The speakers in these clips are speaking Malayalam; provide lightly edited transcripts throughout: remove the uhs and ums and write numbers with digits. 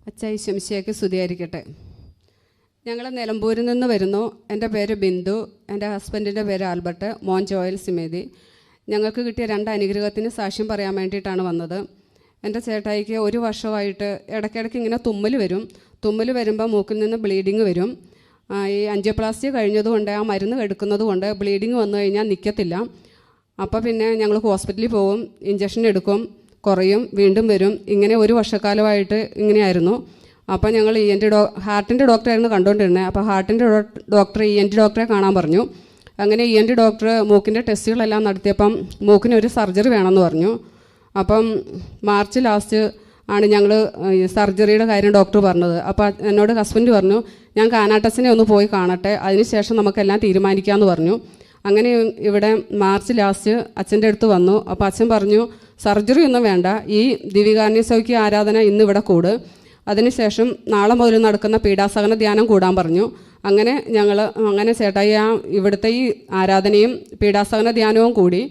അച്ചായി ശംശിയൊക്കെ സ്തുതിയായിരിക്കട്ടെ. ഞങ്ങൾ നിലമ്പൂരിൽ നിന്ന് വരുന്നു. എൻ്റെ പേര് ബിന്ദു, എൻ്റെ ഹസ്ബൻഡിൻ്റെ പേര് ആൽബർട്ട്, മോൻ ജോയൽ സിമേതി. ഞങ്ങൾക്ക് കിട്ടിയ 2 അനുഗ്രഹത്തിന് സാക്ഷ്യം പറയാൻ വേണ്ടിയിട്ടാണ് വന്നത്. എൻ്റെ ചേട്ടായിക്ക് 1 വർഷമായിട്ട് ഇടയ്ക്കിടയ്ക്ക് ഇങ്ങനെ തുമ്മൽ വരും. തുമ്മൽ വരുമ്പോൾ മൂക്കിൽ നിന്ന് ബ്ലീഡിങ് വരും. ഈ ആൻജിയോപ്ലാസ്റ്റി കഴിഞ്ഞതുകൊണ്ട് ആ മരുന്ന് എടുക്കുന്നത് കൊണ്ട് ബ്ലീഡിങ് വന്നു കഴിഞ്ഞാൽ നിൽക്കത്തില്ല. അപ്പോൾ പിന്നെ ഞങ്ങൾ ഹോസ്പിറ്റലിൽ പോകും, ഇഞ്ചക്ഷൻ എടുക്കും, കുറയും, വീണ്ടും വരും. ഇങ്ങനെ 1 വർഷക്കാലമായിട്ട് ഇങ്ങനെയായിരുന്നു. അപ്പോൾ ഞങ്ങൾ ഹാർട്ടിൻ്റെ ഡോക്ടറായിരുന്നു കണ്ടുകൊണ്ടിരുന്നത്. അപ്പോൾ ഹാർട്ടിൻ്റെ ഡോക്ടർ ENT ഡോക്ടറെ കാണാൻ പറഞ്ഞു. അങ്ങനെ ENT ഡോക്ടർ മൂക്കിൻ്റെ ടെസ്റ്റുകളെല്ലാം നടത്തിയപ്പം മൂക്കിനൊരു സർജറി വേണമെന്ന് പറഞ്ഞു. അപ്പം മാർച്ച് ലാസ്റ്റ് ആണ് ഞങ്ങൾ സർജറിയുടെ കാര്യം ഡോക്ടർ പറഞ്ഞത്. അപ്പോൾ എന്നോട് ഹസ്ബൻഡ് പറഞ്ഞു, ഞാൻ കാനാട്ടസിനെ ഒന്ന് പോയി കാണട്ടെ, അതിനുശേഷം നമുക്കെല്ലാം തീരുമാനിക്കാമെന്ന് പറഞ്ഞു. അങ്ങനെ ഇവിടെ മാർച്ച് ലാസ്റ്റ് അച്ഛൻ്റെ അടുത്ത് വന്നു. അപ്പോൾ അച്ഛൻ പറഞ്ഞു, സർജറി ഒന്നും വേണ്ട, ഈ ദിവികാരുണ്യ സൗഖ്യ ആരാധന ഇന്ന് ഇവിടെ കൂട്, അതിനുശേഷം നാളെ മുതൽ നടക്കുന്ന പീഡാസഹന ധ്യാനം കൂടാൻ പറഞ്ഞു. അങ്ങനെ ചേട്ടായി ഇവിടുത്തെ ഈ ആരാധനയും പീഡാസഹന ധ്യാനവും കൂടി.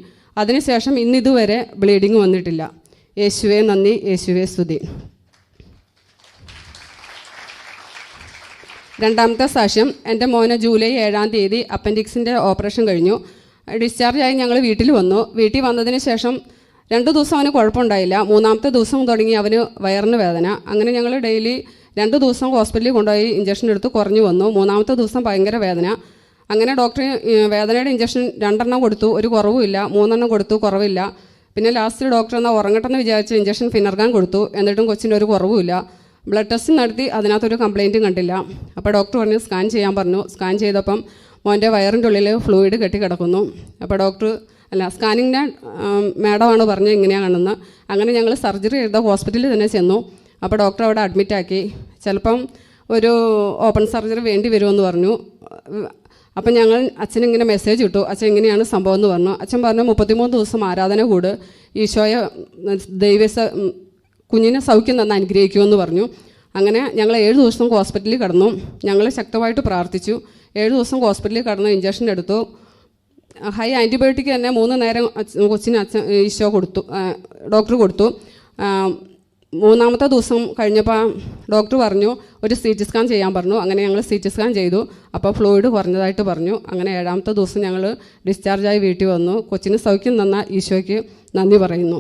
അതിനുശേഷം ഇന്നിതുവരെ ബ്ലീഡിങ് വന്നിട്ടില്ല. യേശുവേ നന്ദി, യേശുവേ സ്തുതി. രണ്ടാമത്തെ സാക്ഷ്യം, എൻ്റെ മോന് ജൂലൈ 7-ാം തീയതി അപ്പൻഡിക്സിൻ്റെ ഓപ്പറേഷൻ കഴിഞ്ഞു. ഡിസ്ചാർജായി ഞങ്ങൾ വീട്ടിൽ വന്നു. വീട്ടിൽ വന്നതിന് ശേഷം 2 ദിവസം അവന് കുഴപ്പമുണ്ടായില്ല. 3-ാമത്തെ ദിവസം തുടങ്ങി അവന് വയറിന് വേദന. അങ്ങനെ ഞങ്ങൾ ഡെയിലി 2 ദിവസം ഹോസ്പിറ്റലിൽ കൊണ്ടുപോയി ഇഞ്ചക്ഷൻ എടുത്ത് കുറഞ്ഞു വന്നു. 3-ാമത്തെ ദിവസം ഭയങ്കര വേദന. അങ്ങനെ ഡോക്ടർ വേദനയുടെ ഇഞ്ചക്ഷൻ 2 എണ്ണം കൊടുത്തു, ഒരു കുറവുമില്ല. 3 എണ്ണം കൊടുത്തു, കുറവില്ല. പിന്നെ ലാസ്റ്റ് ഡോക്ടർ എന്നാൽ ഉറങ്ങട്ടെന്ന് വിചാരിച്ച് ഇഞ്ചക്ഷൻ ഫിനർഗാൻ കൊടുത്തു. എന്നിട്ടും കൊച്ചിൻ്റെ ഒരു കുറവുമില്ല. ബ്ലഡ് ടെസ്റ്റ് നടത്തി, അതിനകത്തൊരു കംപ്ലയിൻറ്റും കണ്ടില്ല. അപ്പോൾ ഡോക്ടർ പറഞ്ഞു സ്കാൻ ചെയ്യാൻ പറഞ്ഞു. സ്കാൻ ചെയ്തപ്പം മോൻ്റെ വയറിൻ്റെ ഉള്ളിൽ ഫ്ലൂയിഡ് കെട്ടി കിടക്കുന്നു. അപ്പോൾ സ്കാനിങ്ങിൻ്റെ മാഡമാണ് പറഞ്ഞത് ഇങ്ങനെയാണ് കാണുന്നത്. അങ്ങനെ ഞങ്ങൾ സർജറി ചെയ്ത ഹോസ്പിറ്റലിൽ തന്നെ ചെന്നു. അപ്പോൾ ഡോക്ടർ അവിടെ അഡ്മിറ്റാക്കി. ചിലപ്പം ഒരു ഓപ്പൺ സർജറി വേണ്ടി വരുമെന്ന് പറഞ്ഞു. അപ്പം ഞങ്ങൾ അച്ഛനിങ്ങനെ മെസ്സേജ് ഇട്ടു, അച്ഛൻ ഇങ്ങനെയാണ് സംഭവം എന്ന് പറഞ്ഞു. അച്ഛൻ പറഞ്ഞു 33 ദിവസം ആരാധന കൂട്, ഈശോയെ കുഞ്ഞിനെ സൗഖ്യം തന്ന് അനുഗ്രഹിക്കുമെന്ന് പറഞ്ഞു. അങ്ങനെ ഞങ്ങൾ 7 ദിവസം ഹോസ്പിറ്റലിൽ കിടന്നു. ഞങ്ങൾ ശക്തമായിട്ട് പ്രാർത്ഥിച്ചു. 7 ദിവസം ഹോസ്പിറ്റലിൽ കിടന്നു, ഇഞ്ചക്ഷൻ എടുത്തു. ഹൈ ആൻറ്റിബയോട്ടിക് തന്നെ 3 നേരം കൊച്ചിന് ഈശോ കൊടുത്തു, ഡോക്ടർ കൊടുത്തു. 3-ാമത്തെ ദിവസം കഴിഞ്ഞപ്പോൾ ഡോക്ടർ പറഞ്ഞു ഒരു CT സ്കാൻ ചെയ്യാൻ പറഞ്ഞു. അങ്ങനെ ഞങ്ങൾ CT സ്കാൻ ചെയ്തു. അപ്പോൾ ഫ്ലൂയിഡ് കുറഞ്ഞതായിട്ട് പറഞ്ഞു. അങ്ങനെ 7-ാമത്തെ ദിവസം ഞങ്ങൾ ഡിസ്ചാർജായി വീട്ടിൽ വന്നു. കൊച്ചിന് സൗഖ്യം തന്ന ഈശോയ്ക്ക് നന്ദി പറയുന്നു.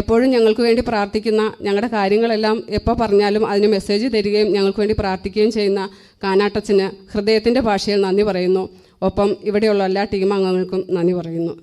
എപ്പോഴും ഞങ്ങൾക്ക് വേണ്ടി പ്രാർത്ഥിക്കുന്ന, ഞങ്ങളുടെ കാര്യങ്ങളെല്ലാം എപ്പോൾ പറഞ്ഞാലും അതിന് മെസ്സേജ് തരികയും ഞങ്ങൾക്ക് വേണ്ടി പ്രാർത്ഥിക്കുകയും ചെയ്യുന്ന കാനാട്ടച്ചന് ഹൃദയത്തിൻ്റെ ഭാഷയിൽ നന്ദി പറയുന്നു. ഒപ്പം ഇവിടെയുള്ള എല്ലാ ടീം അംഗങ്ങൾക്കും നന്ദി പറയുന്നു.